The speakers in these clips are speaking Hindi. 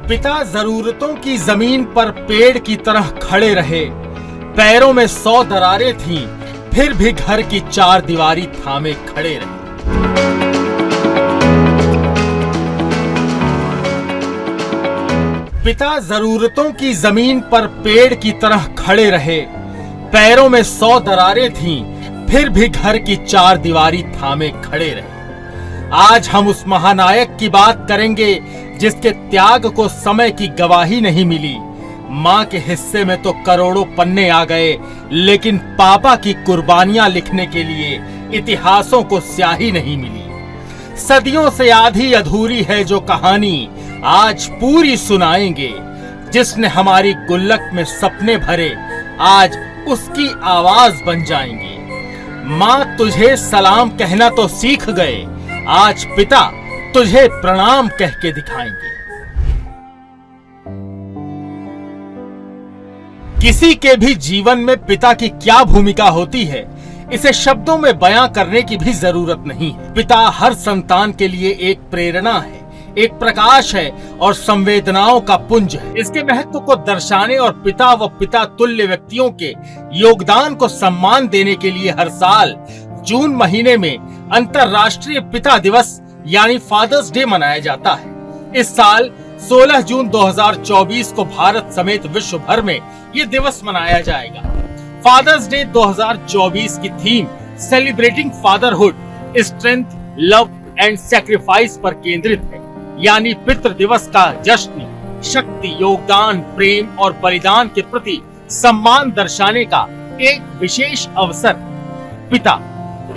पिता जरूरतों की जमीन पर पेड़ की तरह खड़े रहे। पैरों में 100 दरारें थीं, फिर भी घर की 4 दीवारी थामे खड़े रहे। पिता जरूरतों की जमीन पर पेड़ की तरह खड़े रहे। पैरों में 100 दरारें थीं, फिर भी घर की 4 दीवारी थामे खड़े रहे। आज हम उस महानायक की बात करेंगे जिसके त्याग को समय की गवाही नहीं मिली। मां के हिस्से में तो करोड़ों पन्ने आ गए, लेकिन पापा की कुर्बानियां लिखने के लिए इतिहासों को स्याही नहीं मिली। सदियों से आधी अधूरी है जो कहानी आज पूरी सुनाएंगे। जिसने हमारी गुल्लक में सपने भरे, आज उसकी आवाज बन जाएंगे। मां तुझे सलाम कहना तो सीख गए, आज पिता तुझे प्रणाम कह के दिखाएंगे। किसी के भी जीवन में पिता की क्या भूमिका होती है, इसे शब्दों में बयां करने की भी जरूरत नहीं है। पिता हर संतान के लिए एक प्रेरणा है, एक प्रकाश है और संवेदनाओं का पुंज है। इसके महत्व को दर्शाने और पिता व पिता तुल्य व्यक्तियों के योगदान को सम्मान देने के लिए हर साल जून महीने में अंतर्राष्ट्रीय पिता दिवस यानी फादर्स डे मनाया जाता है। इस साल 16 जून 2024 को भारत समेत विश्व भर में ये दिवस मनाया जाएगा। फादर्स डे 2024 की theme celebrating fatherhood, strength, love and sacrifice पर केंद्रित है, यानी पितृ दिवस का जश्न शक्ति, योगदान, प्रेम और बलिदान के प्रति सम्मान दर्शाने का एक विशेष अवसर। पिता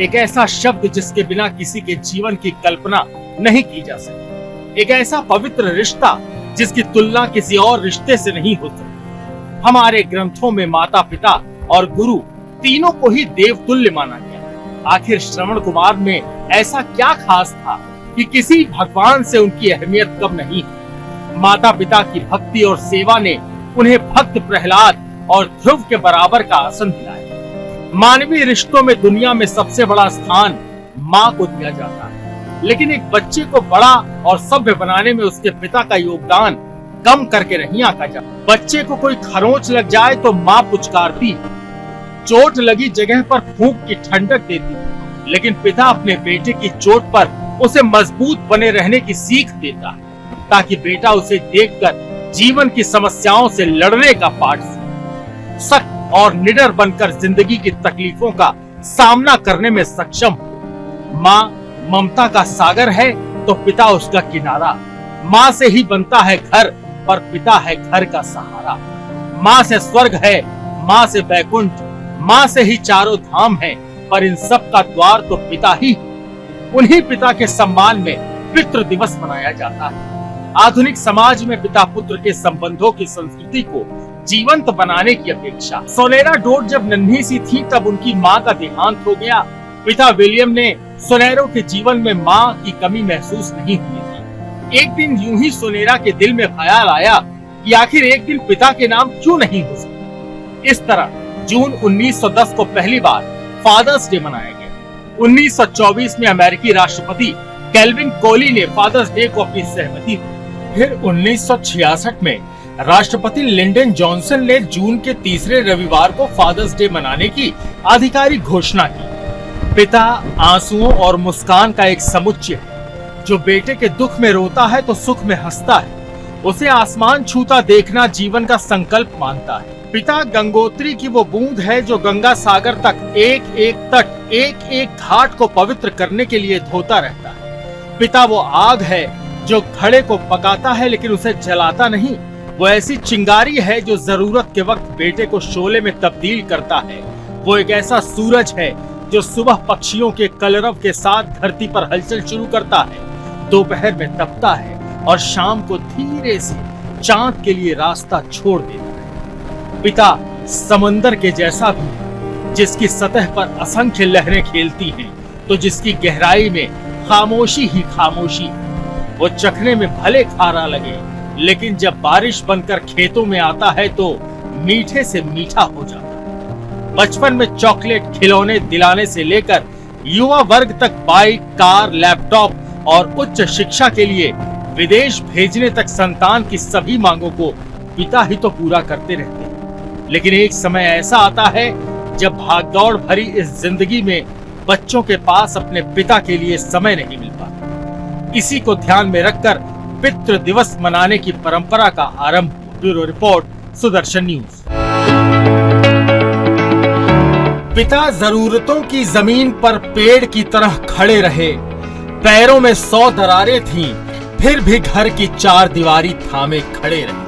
एक ऐसा शब्द जिसके बिना किसी के जीवन की कल्पना नहीं की जा सकती, एक ऐसा पवित्र रिश्ता जिसकी तुलना किसी और रिश्ते से नहीं हो सकती। हमारे ग्रंथों में माता, पिता और गुरु तीनों को ही देवतुल्य माना गया। आखिर श्रवण कुमार में ऐसा क्या खास था कि किसी भगवान से उनकी अहमियत कम नहीं है। माता पिता की भक्ति और सेवा ने उन्हें भक्त प्रहलाद और ध्रुव के बराबर का आसन दिलाया। मानवीय रिश्तों में दुनिया में सबसे बड़ा स्थान माँ को दिया जाता है, लेकिन एक बच्चे को बड़ा और सभ्य बनाने में उसके पिता का योगदान कम करके नहीं आंका जाता। बच्चे को कोई खरोंच लग जाए तो माँ पुचकारती है, चोट लगी जगह पर फूंक की ठंडक देती है, लेकिन पिता अपने बेटे की चोट पर उसे मजबूत बने रहने की सीख देता है, ताकि बेटा उसे देखकर जीवन की समस्याओं से लड़ने का पाठ सीखे, सख्त और निडर बनकर जिंदगी की तकलीफों का सामना करने में सक्षम हो। माँ ममता का सागर है तो पिता उसका किनारा। माँ से ही बनता है घर, पर पिता है घर का सहारा। माँ से स्वर्ग है, माँ से बैकुंठ, माँ से ही चारों धाम है, पर इन सब का द्वार तो पिता ही। उन्हीं पिता के सम्मान में पितृ दिवस मनाया जाता है। आधुनिक समाज में पिता पुत्र के संबंधों की संस्कृति को जीवंत बनाने की अपेक्षा। सोनेरा डोड जब नन्ही सी थी तब उनकी माँ का देहांत हो गया। पिता विलियम ने सोनेरो के जीवन में माँ की कमी महसूस नहीं हुई थी। एक दिन यूं ही सोनेरा के दिल में ख्याल आया कि आखिर एक दिन पिता के नाम क्यों नहीं हो सकता। इस तरह जून 1910 को पहली बार फादर्स डे मनाया गया। 1924 में अमेरिकी राष्ट्रपति कैल्विन कोली ने फादर्स डे को अपनी सहमति दी। फिर 1966 में राष्ट्रपति लिंडन जॉनसन ने जून के तीसरे रविवार को फादर्स डे मनाने की आधिकारिक घोषणा की। पिता आंसुओं और मुस्कान का एक समुच्चय है। जो बेटे के दुख में रोता है तो सुख में हंसता है। उसे आसमान छूता देखना जीवन का संकल्प मानता है। पिता गंगोत्री की वो बूंद है जो गंगा सागर तक एक एक तट, एक एक घाट को पवित्र करने के लिए धोता रहता है। पिता वो आग है जो घड़े को पकाता है लेकिन उसे जलाता नहीं। वो ऐसी चिंगारी है जो जरूरत के वक्त बेटे को शोले में तब्दील करता है। वो एक ऐसा सूरज है जो सुबह पक्षियों के कलरव के साथ धरती पर हलचल शुरू करता है, दोपहर में तपता है और शाम को धीरे से चांद के लिए रास्ता छोड़ देता है। पिता समंदर के जैसा भी है, जिसकी सतह पर असंख्य लहरें खेलती हैं, तो जिसकी गहराई में खामोशी ही खामोशी है। वो चखने में भले खारा लगे, लेकिन जब बारिश बनकर खेतों में आता है तो मीठे से मीठा हो जाता है। बचपन में चॉकलेट, खिलौने दिलाने से लेकर युवा वर्ग तक बाइक, कार, लैपटॉप और उच्च शिक्षा के लिए विदेश भेजने तक संतान की सभी मांगों को पिता ही तो पूरा करते रहते हैं। लेकिन एक समय ऐसा आता है जब भागदौड़ भरी इस जिंदगी में बच्चों के पास अपने पिता के लिए समय नहीं मिल पाता। इसी को ध्यान में रखकर पितृ दिवस मनाने की परंपरा का आरंभ। Bureau report, Sudarshan news. पिता जरूरतों की जमीन पर पेड़ की तरह खड़े रहे, पैरों में 100 दरारें थीं, फिर भी घर की 4 दीवारी थामे खड़े रहे।